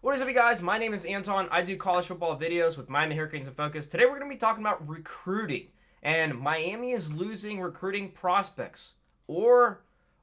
What is up, you guys? My name is Anton. I do college football videos with Miami Hurricanes in Focus. Today we're going to be talking about recruiting. And Miami is losing recruiting prospects. Or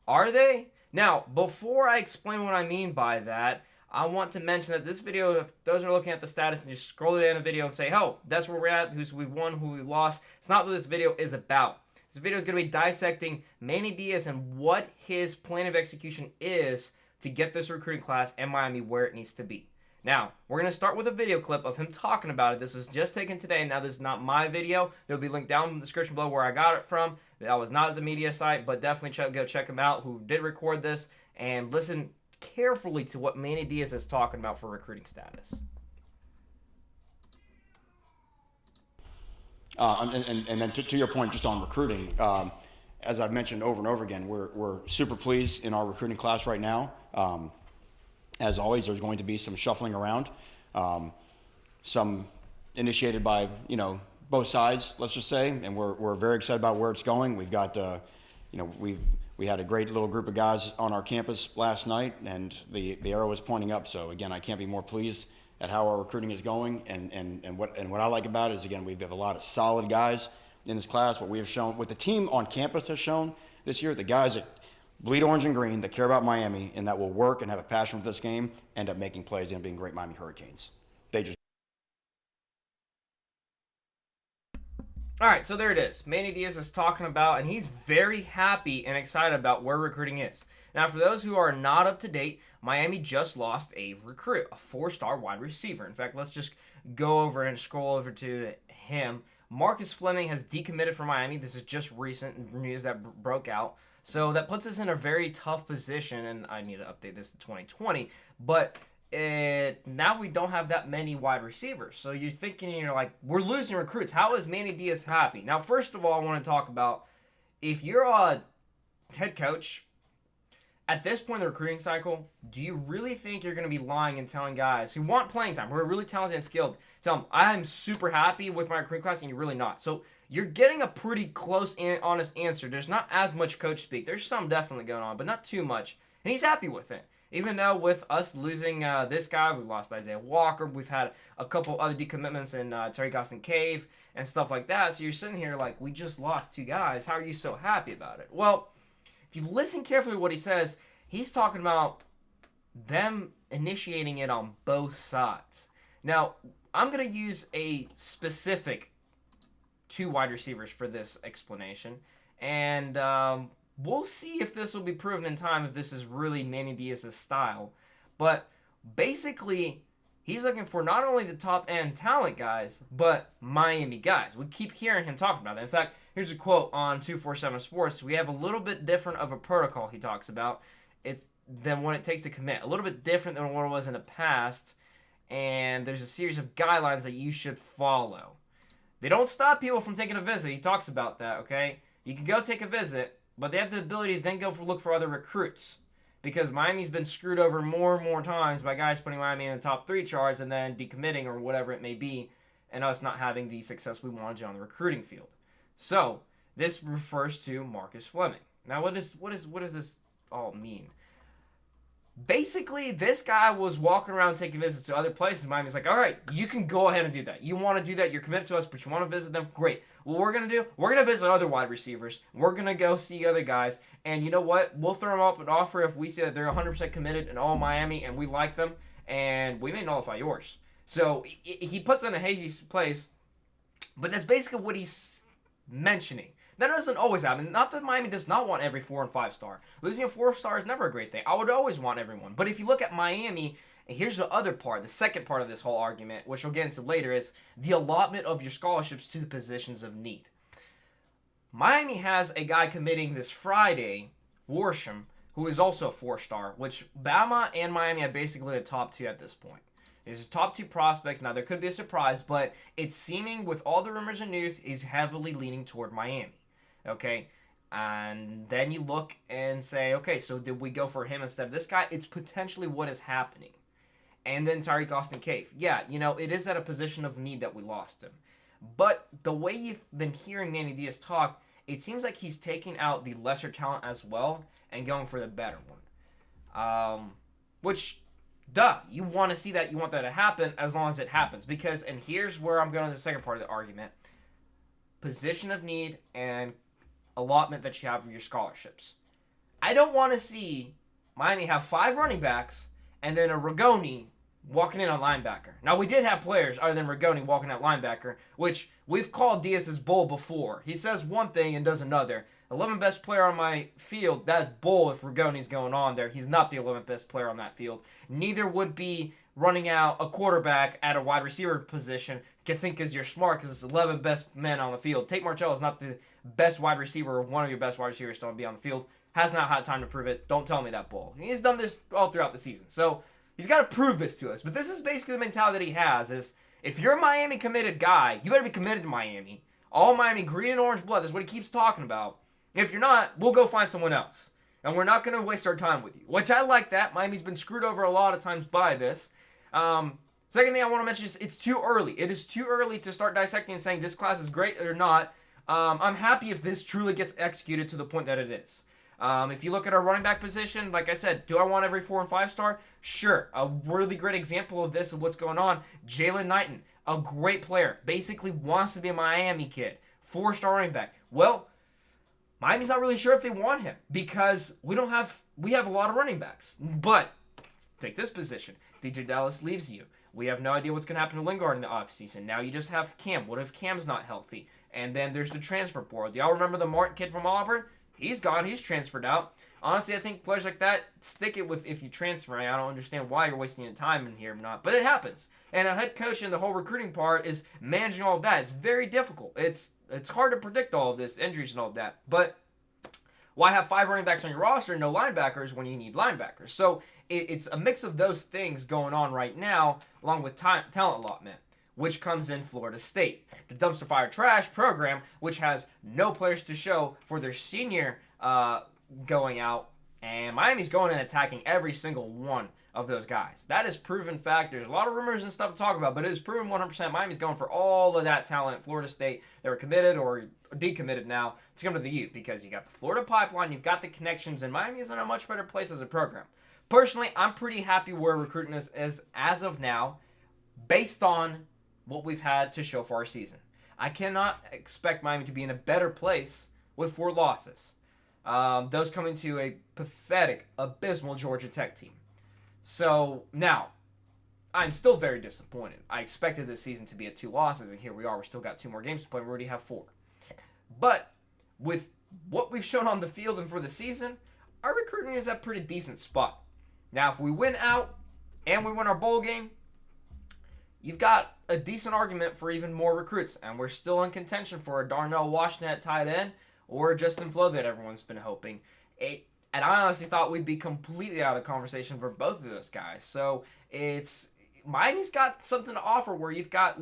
are they? Now, before I explain what I mean by that, I want to mention that this video, if those are looking at the status and just scroll to the end of the video and say, oh, that's where we're at, who's we won, who we lost, it's not what this video is about. This video is going to be dissecting Manny Diaz and what his plan of execution is to get this recruiting class and Miami where it needs to be. Now, we're going to start with a video clip of him talking about it. This was just taken today. Now, this is not my video. It'll be linked down in the description below where I got it from. That was not at the media site, but definitely go check him out who did record this and listen carefully to what Manny Diaz is talking about for recruiting status. And then to your point, just on recruiting, as I've mentioned over and over again, we're super pleased in our recruiting class right now. As always, there's going to be some shuffling around, some initiated by both sides, let's just say, and we're very excited about where it's going. We've got we had a great little group of guys on our campus last night, and the arrow is pointing up. So again, I can't be more pleased at how our recruiting is going, and what I like about it is, again, we have a lot of solid guys in this class. What we have shown, what the team on campus has shown this year, the guys that bleed orange and green, that care about Miami, and that will work and have a passion for this game, end up making plays and being great Miami Hurricanes. All right, so there it is. Manny Diaz is talking about, and he's very happy and excited about where recruiting is. Now, for those who are not up to date, Miami just lost a recruit, a 4-star wide receiver. In fact, let's just go over and scroll over to him. Marcus Fleming has decommitted from Miami. This is just recent news that broke out. So that puts us in a very tough position, and I need to update this to 2020. But now we don't have that many wide receivers. So you're thinking, you're like, we're losing recruits. How is Manny Diaz happy? Now, first of all, I want to talk about, if you're a head coach, at this point in the recruiting cycle, do you really think you're going to be lying and telling guys who want playing time, who are really talented and skilled, tell them, I'm super happy with my recruiting class, and you're really not? So you're getting a pretty close and honest answer. There's not as much coach speak. There's some definitely going on, but not too much. And he's happy with it. Even though with us losing this guy, we've lost Isaiah Walker. We've had a couple other decommitments in Tariq Austin-Cave and stuff like that. So you're sitting here like, we just lost 2 guys. How are you so happy about it? Well, if you listen carefully to what he says, he's talking about them initiating it on both sides. Now, I'm going to use a specific 2 wide receivers for this explanation. And we'll see if this will be proven in time, if this is really Manny Diaz's style. But basically, he's looking for not only the top-end talent guys, but Miami guys. We keep hearing him talk about that. In fact, here's a quote on 247 Sports. We have a little bit different of a protocol, he talks about, than what it takes to commit. A little bit different than what it was in the past. And there's a series of guidelines that you should follow. They don't stop people from taking a visit. He talks about that, okay? You can go take a visit, but they have the ability to then go look for other recruits. Because Miami's been screwed over more and more times by guys putting Miami in the top 3 charts and then decommitting or whatever it may be, and us not having the success we wanted to on the recruiting field. So, this refers to Marcus Fleming. Now, what does this all mean? Basically, this guy was walking around taking visits to other places. Miami's like, all right, you can go ahead and do that. You want to do that, you're committed to us, but you want to visit them? Great. What we're going to do, we're going to visit other wide receivers. We're going to go see other guys. And you know what? We'll throw them up an offer if we see that they're 100% committed in all Miami and we like them, and we may nullify yours. So he puts in a hazy place, but that's basically what he's mentioning. That doesn't always happen. Not that Miami does not want every 4 and 5 star. Losing a 4-star is never a great thing. I would always want everyone. But if you look at Miami, and here's the other part, the second part of this whole argument, which we'll get into later, is the allotment of your scholarships to the positions of need. Miami has a guy committing this Friday, Worsham, who is also a 4-star, which Bama and Miami are basically the top 2 at this point. There's top 2 prospects. Now, there could be a surprise, but it's seeming, with all the rumors and news, is heavily leaning toward Miami. Okay, and then you look and say, okay, so did we go for him instead of this guy? It's potentially what is happening. And then Tariq Austin-Cave. Yeah, it is at a position of need that we lost him. But the way you've been hearing Manny Diaz talk, it seems like he's taking out the lesser talent as well and going for the better one. Which Duh, you want to see that, you want that to happen as long as it happens. Because, and here's where I'm going to the second part of the argument, position of need and allotment that you have of your scholarships. I don't want to see Miami have 5 running backs and then a Rigoni walking in on linebacker. Now, we did have players other than Rigoni walking at linebacker, which we've called Diaz's bull before. He says one thing and does another. 11th best player on my field, that's bull if Rigoni's going on there. He's not the 11th best player on that field. Neither would be running out a quarterback at a wide receiver position you think is you're smart because it's 11 best men on the field. Tate Martell is not the best wide receiver or one of your best wide receivers to be on the field. Has not had time to prove it. Don't tell me that bull. He's done this all throughout the season. So he's got to prove this to us. But this is basically the mentality that he has is if you're a Miami committed guy, you better be committed to Miami. All Miami green and orange blood. That's what he keeps talking about. If you're not, we'll go find someone else. And we're not going to waste our time with you. Which I like that. Miami's been screwed over a lot of times by this. Second thing I want to mention is it's too early. It is too early to start dissecting and saying this class is great or not. I'm happy if this truly gets executed to the point that it is. If you look at our running back position, like I said, do I want every 4 and 5 star? Sure. A really great example of this, of what's going on, Jalen Knighton, a great player, basically wants to be a Miami kid, 4-star running back. Well, Miami's not really sure if they want him because we have a lot of running backs. But take this position. DJ Dallas leaves you. We have no idea what's going to happen to Lingard in the offseason. Now you just have Cam. What if Cam's not healthy? And then there's the transfer portal. Do y'all remember the Martin kid from Auburn? He's gone. He's transferred out. Honestly, I think players like that, stick it with if you transfer. I don't understand why you're wasting your time in here or not, but it happens. And a head coach and the whole recruiting part is managing all of that. It's very difficult. It's hard to predict all of this, injuries and all of that. But why have 5 running backs on your roster and no linebackers when you need linebackers? So it's a mix of those things going on right now, along with talent allotment, which comes in Florida State. The dumpster fire trash program, which has no players to show for their senior going out, and Miami's going and attacking every single one of those guys. That is proven fact. There's a lot of rumors and stuff to talk about, but it is proven 100% Miami's going for all of that talent. Florida State, they were committed or decommitted now to come to the U because you got the Florida pipeline, you've got the connections, and Miami is in a much better place as a program. Personally, I'm pretty happy where recruiting is as of now, based on what we've had to show for our season. I cannot expect Miami to be in a better place with 4 losses. Those coming to a pathetic, abysmal Georgia Tech team. So, now, I'm still very disappointed. I expected this season to be at 2 losses, and here we are. We still got 2 more games to play. We already have 4. But with what we've shown on the field and for the season, our recruiting is at a pretty decent spot. Now, if we win out and we win our bowl game, you've got a decent argument for even more recruits. And we're still in contention for a Darnell Washington at tight end or Justin Flo that everyone's been hoping. And I honestly thought we'd be completely out of conversation for both of those guys. So Miami's got something to offer where you've got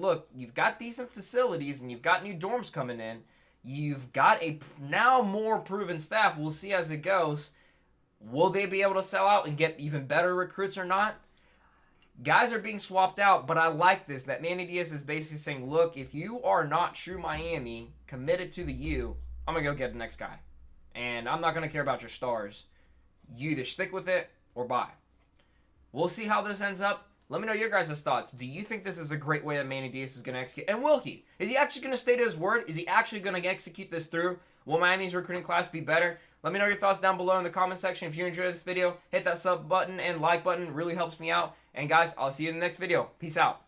decent facilities and you've got new dorms coming in. You've got a now more proven staff. We'll see as it goes. Will they be able to sell out and get even better recruits or not? Guys are being swapped out, but I like this, that Manny Diaz is basically saying, look, if you are not true Miami, committed to the U, I'm going to go get the next guy. And I'm not going to care about your stars. You either stick with it or buy. We'll see how this ends up. Let me know your guys' thoughts. Do you think this is a great way that Manny Diaz is going to execute? And will he? Is he actually going to stay to his word? Is he actually going to execute this through? Will Miami's recruiting class be better? Let me know your thoughts down below in the comment section. If you enjoyed this video, hit that sub button and like button. It really helps me out. And guys, I'll see you in the next video. Peace out.